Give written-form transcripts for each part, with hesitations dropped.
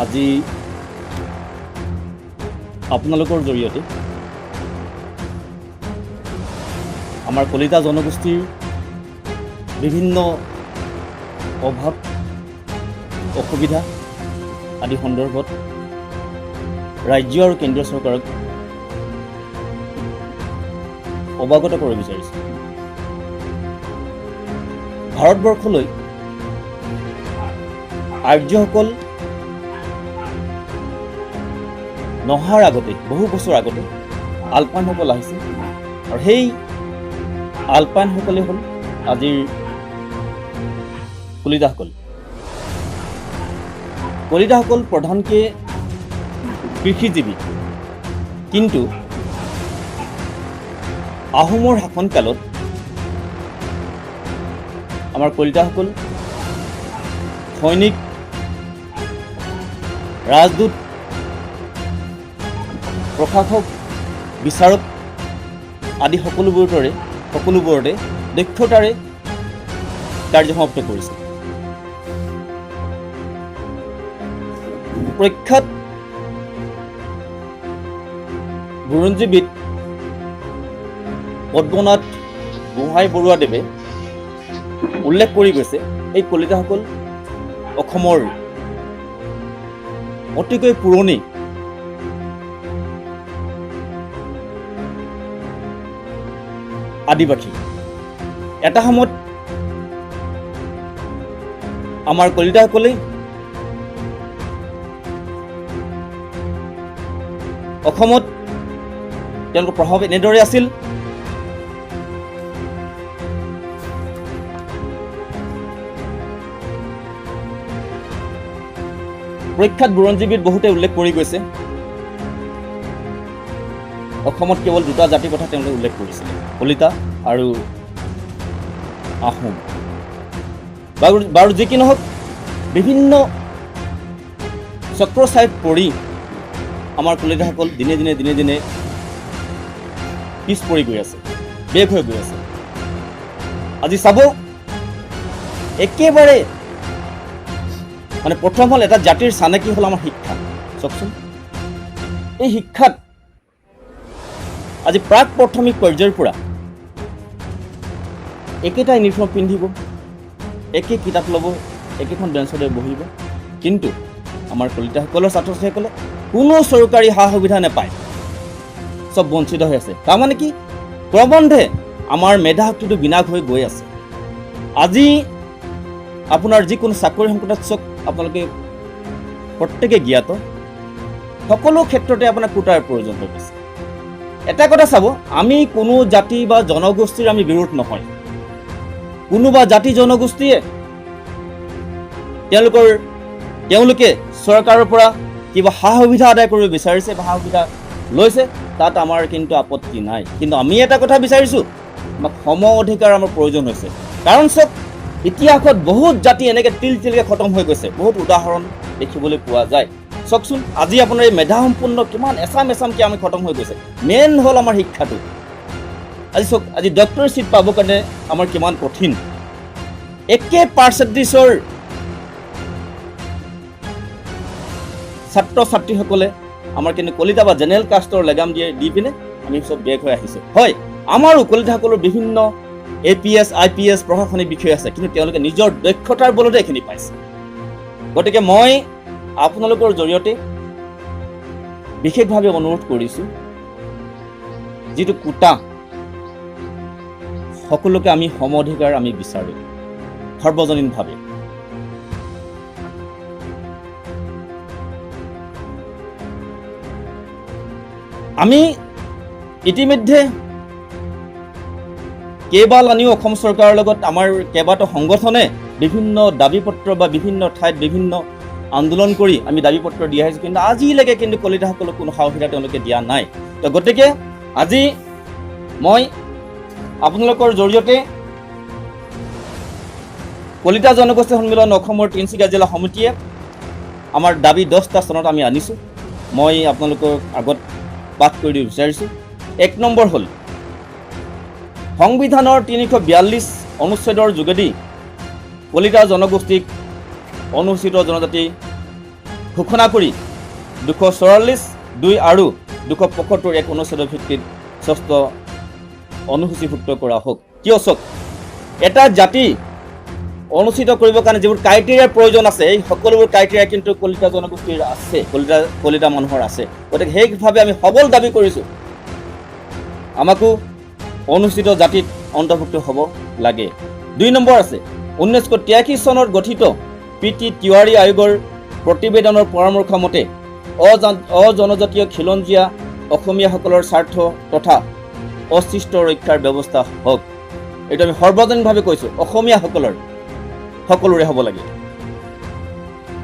আজি আপোনালোকৰ জৰিয়তে আমাৰ কলিতা জনগোষ্ঠীৰ বিভিন্ন অভাৱ অসুবিধা আদি সন্দৰ্ভত ৰাজ্য আৰু কেন্দ্ৰীয় চৰকাৰক অৱগত কৰিব বিচাৰিছোঁ। ভাৰতবৰ্ষলৈ আৰ্যসকল নহাৰ আগতে বহু বছৰ আগতে আলপাইনসকল আহিছে আৰু সেই আলপাইনসকলে হ'ল আজিৰ কলিতাসকল। কলিতাসকল প্ৰধানকৈ কৃষিজীৱী, কিন্তু আহোমৰ শাসনকালত আমাৰ কলিতাসকল সৈনিক, ৰাজদূত, প্ৰশাসক, বিচাৰক আদি সকলোবোৰতে দক্ষতাৰে কাৰ্য সমাপ্ত কৰিছে। প্ৰখ্যাত বুৰঞ্জীবিদ পদ্মনাথ গোহাঁই বৰুৱাদেৱে উল্লেখ কৰি গৈছে, এই কলিতাসকল অসমৰ অতিকৈ পুৰণি আদিবাসী। এটা সময়ত আমাৰ কলিতাসকলে অসমত তেওঁলোকৰ প্ৰভাৱ এনেদৰে আছিল, প্ৰখ্যাত বুৰঞ্জীবিদ বহুতে উল্লেখ কৰি গৈছে, অসমত কেৱল দুটা জাতিৰ কথা তেওঁলোকে উল্লেখ কৰিছিলে, কলিতা আৰু আহোম। বাৰু যি কি নহওক, বিভিন্ন চক্ৰচাইত পৰি আমাৰ কলিতাসকল দিনে দিনে পিছ পৰি গৈ আছে, বেগ হৈ গৈ আছে। আজি চাব, একেবাৰে প্ৰথম হ'ল এটা জাতিৰ চানেকি হ'ল আমাৰ শিক্ষা। চাওকচোন, এই শিক্ষাত আজি প্ৰাক প্ৰাথমিক পৰ্যায়ৰ পৰা একেটা ইউনিফৰ্ম পিন্ধিব, একে কিতাপ ল'ব, একেখন বেঞ্চতে বহিব, কিন্তু আমাৰ কলিতাসকলৰ ছাত্ৰ ছাত্ৰীসকলে কোনো চৰকাৰী সা সুবিধা নাপায়, চব বঞ্চিত হৈ আছে। তাৰমানে কি, ক্ৰমবন্ধে আমাৰ মেধাশক্তিটো বিনাশ হৈ গৈ আছে। আজি আপোনাৰ যিকোনো চাকৰি সংকটত চক আপোনালোকে প্ৰত্যেকে জ্ঞাত, সকলো ক্ষেত্ৰতে আপোনাৰ কোটাৰ প্ৰয়োজন হৈ গৈছে। এটা কথা চাব, আমি কোনো জাতি বা জনগোষ্ঠীৰ আমি বিৰোধ নহয়। কোনোবা জাতি জনগোষ্ঠীয়ে তেওঁলোকে চৰকাৰৰ পৰা কিবা সা সুবিধা আদায় কৰিব বিচাৰিছে বা সা সুবিধা লৈছে, তাত আমাৰ কিন্তু আপত্তি নাই। কিন্তু আমি এটা কথা বিচাৰিছোঁ, আমাক সম অধিকাৰ আমাৰ প্ৰয়োজন হৈছে। কাৰণ চব ইতিহাসত বহুত জাতি এনেকৈ তিলকে খতম হৈ গৈছে, বহুত উদাহৰণ দেখিবলৈ পোৱা যায়। চাওকচোন, আজি আপোনাৰ এই মেধাসম্পন্ন কিমান এচামকৈ আমি খতম হৈ গৈছে। মেইন হ'ল আমাৰ শিক্ষাটো। আজি চাওক, আজি ডক্টৰ চিট পাবৰ কাৰণে আমাৰ কিমান কঠিন। একে পাৰ্চেণ্টেজৰ ছাত্ৰ ছাত্ৰীসকলে আমাৰ কিন্তু কলিতা বা জেনেৰেল কাষ্টৰ লেগাম দি পিনে আমি চব বেগ হৈ আহিছে। হয়, আমাৰো কলিতাসকলৰ বিভিন্ন APS IPS প্ৰশাসনিক বিষয় আছে, কিন্তু তেওঁলোকে নিজৰ দক্ষতাৰ বলতে এইখিনি পাইছে। গতিকে মই আপোনালোকৰ জৰিয়তে বিশেষভাৱে অনুৰোধ কৰিছোঁ, যিটো কোটা, সকলোকে আমি সম অধিকাৰ আমি বিচাৰোঁ সৰ্বজনীনভাৱে। আমি ইতিমধ্যে কেইবালানিও অসম চৰকাৰৰ লগত আমাৰ কেইবাটাও সংগঠনে বিভিন্ন দাবী পত্ৰ বা বিভিন্ন ঠাইত বিভিন্ন আন্দোলন কৰি আমি দাবী পত্ৰ দিয়া আহিছোঁ, কিন্তু আজিলৈকে কিন্তু কলিতাসকলক কোনো সা সুবিধা তেওঁলোকে দিয়া নাই। তো গতিকে আজি মই আপোনালোকৰ জৰিয়তে কলিতা জনগোষ্ঠী সন্মিলন অসমৰ তিনিচুকীয়া জিলা সমিতিয়ে আমাৰ দাবী 10টা চনত আমি আনিছোঁ। মই আপোনালোকৰ আগত পাঠ কৰি দিব বিচাৰিছোঁ। 1 নম্বৰ হ'ল, সংবিধানৰ 342 অনুচ্ছেদৰ যোগেদি কলিতা জনগোষ্ঠীক অনুসূচিত জনজাতি ঘোষণা কৰি 244(2) আৰু 275 এক অনুচ্ছেদৰ ভিত্তিত 6ষ্ঠ অনুসূচীভুক্ত কৰা হওক। কিয় চাওক, এটা জাতি অনুষ্ঠিত কৰিবৰ কাৰণে যিবোৰ ক্ৰাইটেৰিয়াৰ প্ৰয়োজন আছে, এই সকলোবোৰ ক্ৰাইটেৰিয়া কিন্তু কলিতা জনগোষ্ঠীৰ আছে, কলিতা মানুহৰ আছে। গতিকে সেইভাৱে আমি সবল দাবী কৰিছোঁ আমাকো অনুষ্ঠিত জাতিত অন্তৰ্ভুক্ত হ'ব লাগে। 2 নম্বৰ আছে 1983 চনত গঠিত PT তিৱাৰী আয়োগৰ প্ৰতিবেদনৰ পৰামৰ্শ মতে অজনজাতীয় খিলঞ্জীয়া অসমীয়াসকলৰ স্বাৰ্থ তথা অস্তিত্ব ৰক্ষাৰ ব্যৱস্থা হওক। এইটো আমি সৰ্বজনীনভাৱে কৈছোঁ, অসমীয়াসকলৰ সকলোৰে হ'ব লাগে।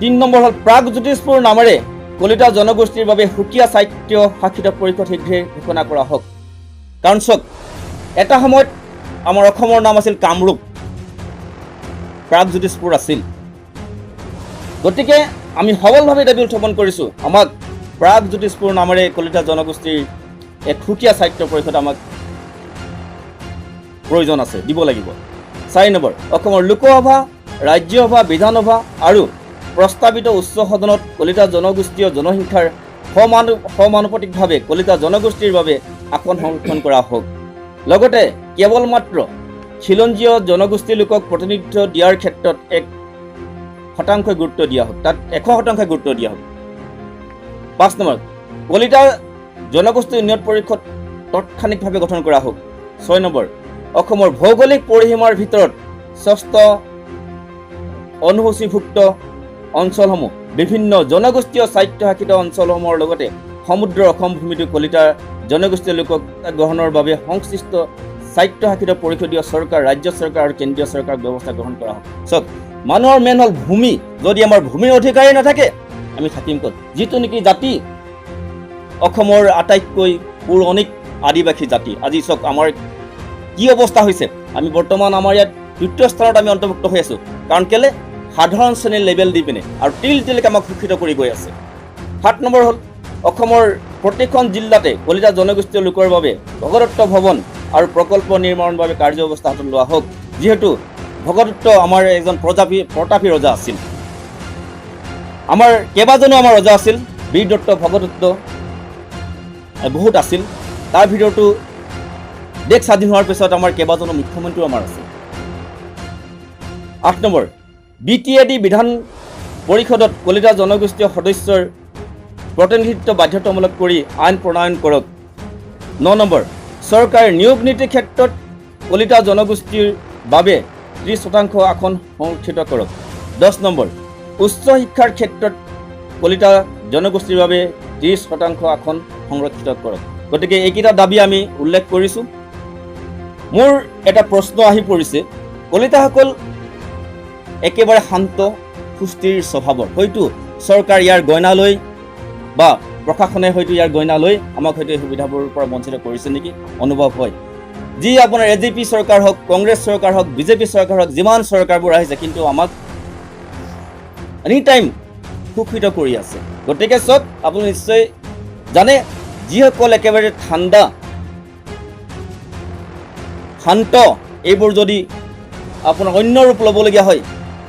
3 নম্বৰ হ'ল প্ৰাগজ্যোতিষপুৰ নামেৰে কলিতা জনগোষ্ঠীৰ বাবে সুকীয়া সাহিত্য শাসিত পৰিষদ শীঘ্ৰে ঘোষণা কৰা হওক। কাৰণ চাওক, এটা সময়ত আমাৰ অসমৰ নাম আছিল কামৰূপ, প্ৰাগজ্যোতিষপুৰ আছিল। গতিকে আমি সবলভাৱে দাবী উত্থাপন কৰিছোঁ আমাক প্ৰাগজ্যোতিষপুৰ নামেৰে কলিতা জনগোষ্ঠীৰ এক সুকীয়া সাহিত্য পৰিষদ আমাক প্ৰয়োজন আছে, দিব লাগিব। 4 নম্বৰ অসমৰ লোকসভা, ৰাজ্যসভা, বিধানসভা আৰু প্ৰস্তাৱিত উচ্চ সদনত কলিতা জনগোষ্ঠীয় জনসংখ্যাৰ সমানুপাতিকভাৱে কলিতা জনগোষ্ঠীৰ বাবে আসন সংৰক্ষণ কৰা হওক। লগতে কেৱল মাত্ৰ খিলঞ্জীয় জনগোষ্ঠীৰ লোকক প্ৰতিনিধিত্ব দিয়াৰ ক্ষেত্ৰত 1% গুৰুত্ব দিয়া হওক, তাত 100% গুৰুত্ব দিয়া হওক। 5 নম্বৰ কলিতা জনগোষ্ঠী উন্নয়ন পৰিষদ তাৎক্ষণিকভাৱে গঠন কৰা হওক। 6 নম্বৰ অসমৰ ভৌগোলিক পৰিসীমাৰ ভিতৰত 6ষ্ঠ অনুসূচীভুক্ত অঞ্চলসমূহ বিভিন্ন জনগোষ্ঠীয় স্বায়ত্তশাসিত অঞ্চলসমূহৰ লগতে সমুদ্ৰ অসম ভূমিটো কলিতা জনগোষ্ঠীয় লোকক গ্ৰহণৰ বাবে সংশ্লিষ্ট স্বায়ত্তশাসিত পৰিষদীয় চৰকাৰ, ৰাজ্য চৰকাৰ আৰু কেন্দ্ৰীয় চৰকাৰ ব্যৱস্থা গ্ৰহণ কৰা হওক। চাওক, মানুহৰ মেইন হ'ল ভূমি। যদি আমাৰ ভূমিৰ অধিকাৰী নাথাকে আমি থাকিম ক'ত? যিটো নেকি জাতি অসমৰ আটাইতকৈ পৌৰাণিক আদিবাসী জাতি, আজি চাওক আমাৰ কি অৱস্থা হৈছে। আমি বৰ্তমান আমাৰ ইয়াত 2য় স্থানত আমি অন্তৰ্ভুক্ত হৈ আছোঁ। কাৰণ কেলে? সাধাৰণ শ্ৰেণীৰ লেভেল দি পিনে আৰু তিলকে আমাক শিক্ষিত কৰি গৈ আছে। 7 নম্বৰ হ'ল অসমৰ প্ৰতিখন জিলাতে কলিতা জনগোষ্ঠীয় লোকৰ বাবে ভগদত্ত ভৱন আৰু প্ৰকল্প নিৰ্মাণৰ বাবে কাৰ্যব্যৱস্থা হাতত লোৱা হওক। যিহেতু ভগদত্ত আমাৰ এজন প্ৰতাপী ৰজা আছিল। আমাৰ কেইবাজনো আমাৰ ৰজা আছিল, বীৰদত্ত, ভগদত্ত বহুত আছিল। তাৰ ভিতৰতো দেশ স্বাধীন হোৱাৰ পিছত আমাৰ কেইবাজনো মুখ্যমন্ত্ৰীও আমাৰ আছে। 8 নম্বৰ BTAD বিধান পৰিষদত কলিতা জনগোষ্ঠীয় সদস্যৰ প্ৰতিনিধিত্ব বাধ্যতামূলক কৰি আইন প্ৰণয়ন কৰক। 9 নম্বৰ চৰকাৰে নিয়োগ নীতিৰ ক্ষেত্ৰত কলিতা জনগোষ্ঠীৰ বাবে 30% আসন সংৰক্ষিত কৰক। 10 নম্বৰ উচ্চ শিক্ষাৰ ক্ষেত্ৰত কলিতা জনগোষ্ঠীৰ বাবে 30% আসন সংৰক্ষিত কৰক। গতিকে এইকেইটা দাবী আমি উল্লেখ কৰিছোঁ। মোৰ এটা প্ৰশ্ন আহি পৰিছে, কলিতাসকল একেবাৰে শান্ত সুস্থিৰ স্বভাৱৰ, হয়তো চৰকাৰ ইয়াৰ গইনা লৈ বা প্ৰশাসনে হয়তো ইয়াৰ গইনা লৈ আমাক হয়তো এই সুবিধাবোৰৰ পৰা বঞ্চিত কৰিছে নেকি অনুভৱ হয়। যি আপোনাৰ AJP চৰকাৰ হওক, কংগ্ৰেছ চৰকাৰ হওক, BJP চৰকাৰ হওক, যিমান চৰকাৰবোৰ আহিছে কিন্তু আমাক এনি টাইম শোষিত কৰি আছে। গতিকে চাওক, আপুনি নিশ্চয় জানে যিসকল একেবাৰে ঠাণ্ডা শান্ত, এইবোৰ যদি আপোনাৰ অন্য ৰূপ ল'বলগীয়া হয়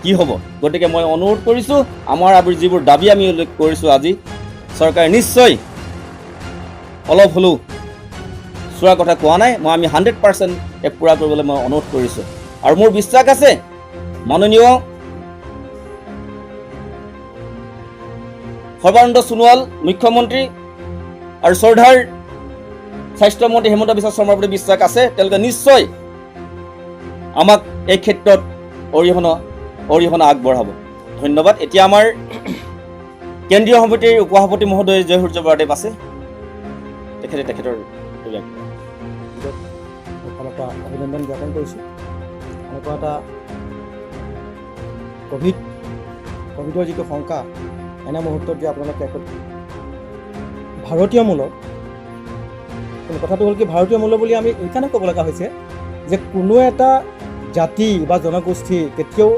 কি হ'ব? গতিকে মই অনুৰোধ কৰিছোঁ, আমাৰ যিবোৰ দাবী আমি উল্লেখ কৰিছোঁ আজি, চৰকাৰে নিশ্চয় অলপ হ'লেও চোৱাৰ কথা কোৱা নাই। আমি 100% পূৰা কৰিবলৈ মই অনুৰোধ কৰিছোঁ। আৰু মোৰ বিশ্বাস আছে মাননীয় সৰ্বানন্দ সোণোৱাল মুখ্যমন্ত্ৰী আৰু শ্ৰদ্ধাৰ স্বাস্থ্যমন্ত্ৰী হিমন্ত বিশ্ব শৰ্মাৰ প্ৰতি বিশ্বাস আছে, তেওঁলোকে নিশ্চয় আমাক এই ক্ষেত্ৰত অৰিহণা আগবঢ়াব। ধন্যবাদ। এতিয়া আমাৰ কেন্দ্ৰীয় সমিতিৰ উপসভাপতি মহোদয় জয় সূৰ্য বৰাদেৱ আছে, তেখেতৰ ফালৰ পৰা অভিনন্দন জ্ঞাপন কৰিছোঁ। এনেকুৱা এটা ক'ভিডৰ যিটো শংকা, এনে মুহূৰ্তত যে আপোনালোকে ভাৰতীয় মূলৰ, কিন্তু কথাটো হ'ল কি, ভাৰতীয় মূলৰ বুলি আমি এইকাৰণে ক'ব লগা হৈছে যে কোনো এটা জাতি বা জনগোষ্ঠী কেতিয়াও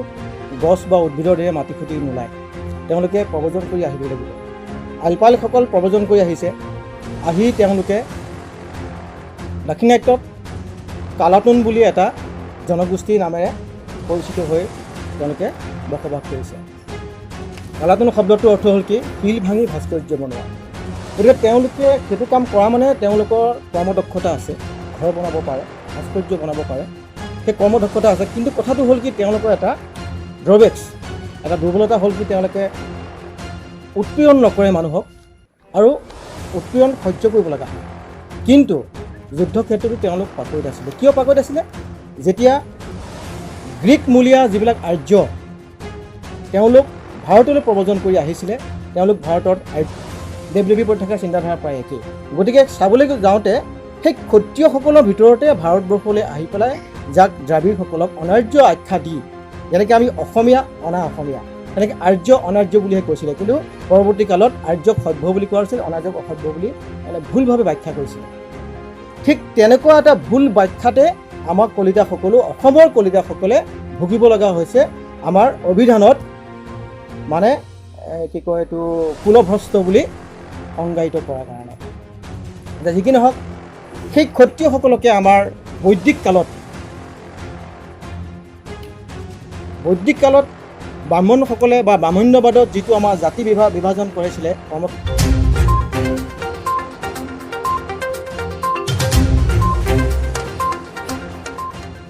গছ বা উদ্ভিদৰ দৰে মাটি ফুটি নোলায়। তেওঁলোকে প্ৰব্ৰজন কৰি আহিব লাগিব। আলপালসকল প্ৰব্ৰজন কৰি আহিছে, আহি তেওঁলোকে দাক্ষিণাত্যত কালাতুন বুলি এটা জনগোষ্ঠীৰ নামেৰে পৰিচিত হৈ তেওঁলোকে বসবাস কৰিছে। কালাতন শব্দটোৰ অৰ্থ হ'ল কি শিল ভাঙি ভাস্কৰ্য বনোৱা। গতিকে তেওঁলোকে সেইটো কাম কৰা মানে তেওঁলোকৰ কৰ্মদক্ষতা আছে, ঘৰ বনাব পাৰে, ভাস্কৰ্য বনাব পাৰে, সেই কৰ্মদক্ষতা আছে। কিন্তু কথাটো হ'ল কি তেওঁলোকৰ এটা ড্ৰবেক্স, এটা দুৰ্বলতা হ'ল কি তেওঁলোকে উৎপীড়ন নকৰে মানুহক আৰু উৎপীড়ন সহ্য কৰিব লগা হয়। কিন্তু যুদ্ধক্ষেত্ৰতো তেওঁলোক পাকৈত আছিলে। কিয় পাকৈত আছিলে? যেতিয়া গ্ৰীক মূলীয়া যিবিলাক আৰ্য তেওঁলোক ভাৰতলৈ প্ৰব্ৰজন কৰি আহিছিলে, তেওঁলোক ভাৰতত দেৱ দেৱীৰ প্ৰতি থকা চিন্তাধাৰা প্ৰায় একেই। গতিকে চাবলৈ যাওঁতে সেই ক্ষত্ৰিয়সকলৰ ভিতৰতে ভাৰতবৰ্ষলৈ আহি পেলাই যাক দ্ৰাবিড়সকলক অনাৰ্য আখ্যা দি, যেনেকৈ আমি অসমীয়া অনা অসমীয়া, তেনেকৈ আৰ্য অনাৰ্য বুলিহে কৈছিলে। কিন্তু পৰৱৰ্তী কালত আৰ্যক সভ্য বুলি কোৱা হৈছিল, অনাৰ্যক অসভ্য বুলি মানে ভুলভাৱে ব্যাখ্যা কৰিছিলে। ঠিক তেনেকুৱা এটা ভুল ব্যাখ্যাতে আমাৰ কলিতাসকলো, অসমৰ কলিতাসকলে ভুগিব লগা হৈছে আমাৰ অভিধানত মানে কি কয় এইটো কুলভ্ৰষ্ট বুলি সংজ্ঞায়িত কৰাৰ কাৰণে। এতিয়া যি কি নহওক, সেই ক্ষত্ৰিয়সকলকে আমাৰ বৈদিক কালত ব্ৰাহ্মণসকলে বা ব্ৰাহ্মণ্যবাদত যিটো আমাৰ জাতি বিভাজন কৰিছিলে,